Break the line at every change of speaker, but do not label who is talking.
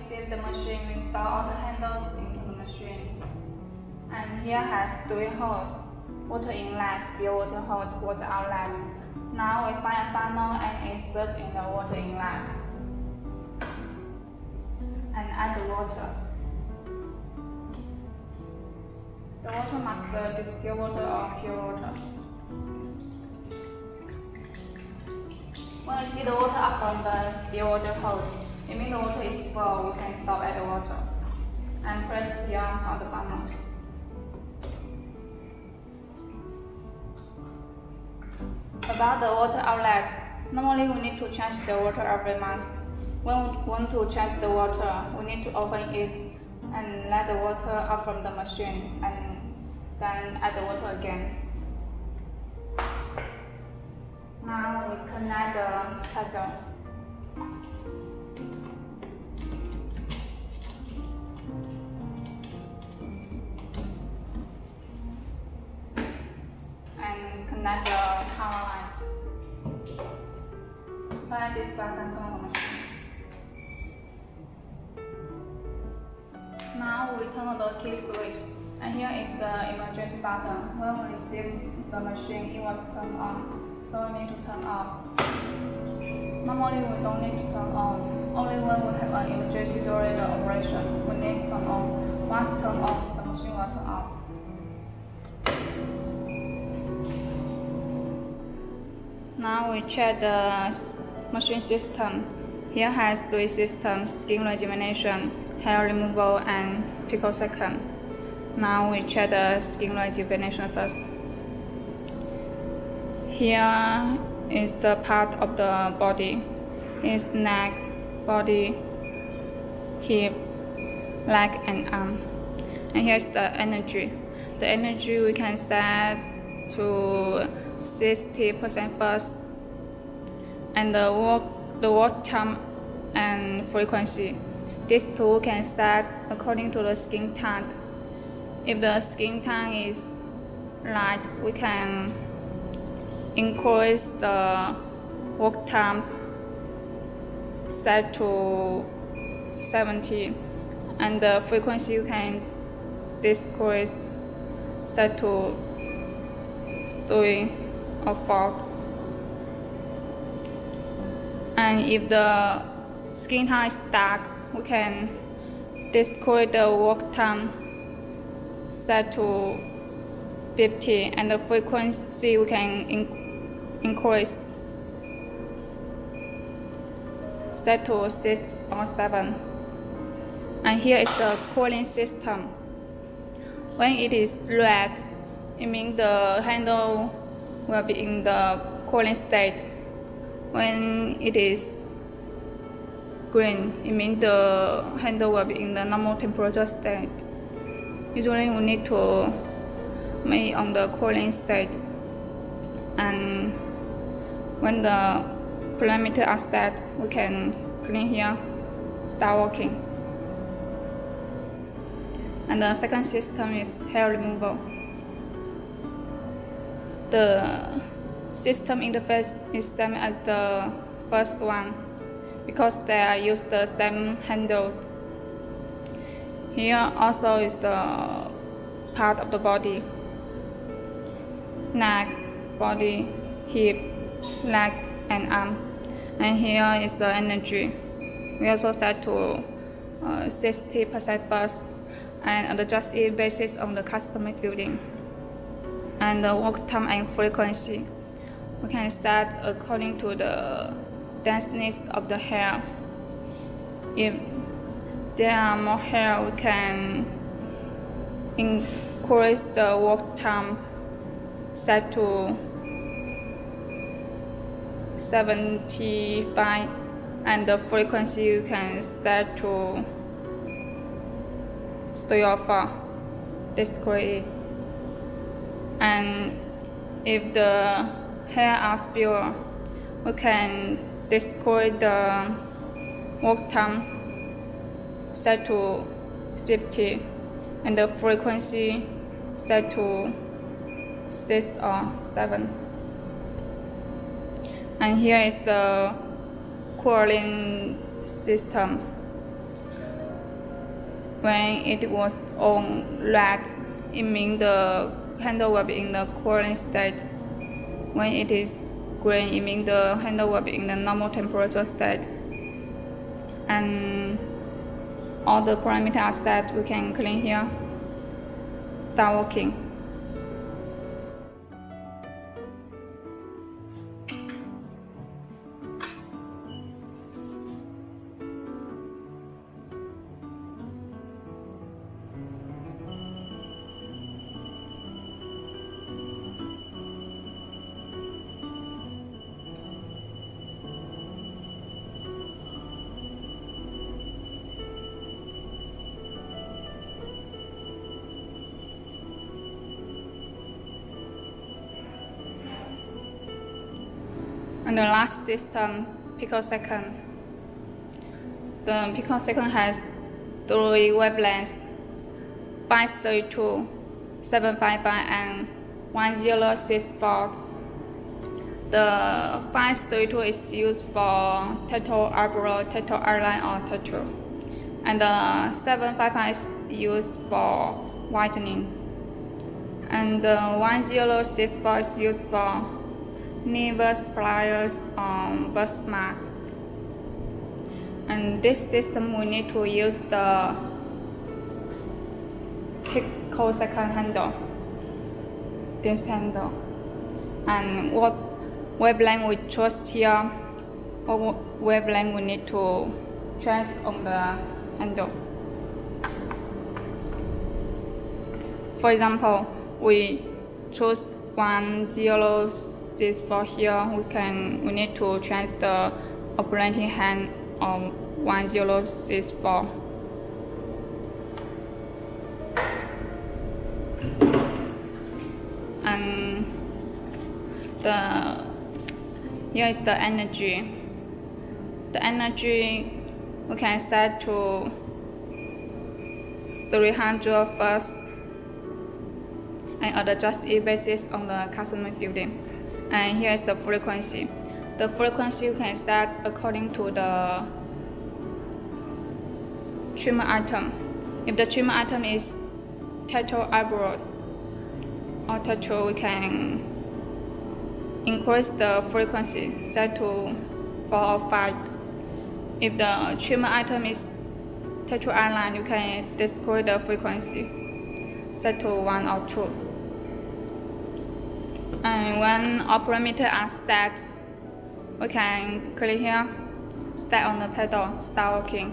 receive the machine, we install all the handles into the machine. And here has 3 holes: water inlet, spill water hose, water outlet. Now we find a funnel and insert in the water inlet. And add the water. The water must be distilled water or pure water. When you see the water up from the spill water hose, it means the water is full. We can stop at the water and press here on the funnel. About the water outlet, normally we need to change the water every month. When we want to change the water, we need to open it and let the water out from the machine and then add the water again. Now we connect the kettle. And connect the power line. Press this button to on the machine. Now we turn on the key switch, and here is the emergency button. When we receive the machine, it was turned on, so we need to turn off. Normally we don't need to turn on, only when we have an emergency during the operation, we need to turn on. Once turned on, the machine will turn off. Now we check the machine system. Here has 3 systems: skin rejuvenation, hair removal, and picosecond. Now we check the skin rejuvenation first. Here is the part of the body. It's neck, body, hip, leg, and arm. And here's the energy. The energy we can set to 60% first, and the work time and frequency. This tool can set according to the skin tone. If the skin tone is light, we can increase the work time set to 70, and the frequency you can decrease set to 3 or 4. And if the skin tone is dark, we can decrease the work time set to 50, and the frequency we can increase set to 6 or 7. And here is the cooling system. When it is red, it means the handle will be in the cooling state. When it is green, it means the handle will be in the normal temperature state. Usually we need to make on the cooling state, and when the parameters are set, we can clean here, start working. And the second system is hair removal. The system interface is same as the first one because they use the same handle. Here also is the part of the body: neck, body, hip, leg, and arm. And here is the energy. We also set to 60% first, and adjust it based on the customer feeling. And the work time and frequency, we can set according to the denseness of the hair. If there are more hair, we can increase the work time set to 75, and the frequency you can set to 3 or 4. Discrete. And if the hair are fewer, we can decrease the work time set to 50, and the frequency set to 6 or 7. And here is the cooling system. When it was on red, it means the handle will be in the cooling state. When it is green, it means the handle will be in the normal temperature state. And all the parameters that we can clean here. Start working. And the last system, picosecond. The picosecond has 3 wavelengths: 532, 755, and 1064. The 532 is used for tattoo eyebrow, tattoo airline, or tattoo. And the 755 is used for whitening. And the 1064 is used for nevus, pliers, burst mask. And this system we need to use the picosecond handle, this handle. And what wavelength we choose here, what wavelength we need to change on the handle. For example, we choose 1064 here. We need to change the operating hand of 1064. And here is the energy. The energy we can set to 300 first and adjust it basis on the customer fielding. And here is the frequency. The frequency you can set according to the trimmer item. If the trimmer item is tattoo eyebrow or tattoo, we can increase the frequency, set to 4 or 5. If the trimmer item is tattoo eyeline, you can decrease the frequency, set to 1 or 2. And when all parameters are set, we can click here, step on the pedal, start working.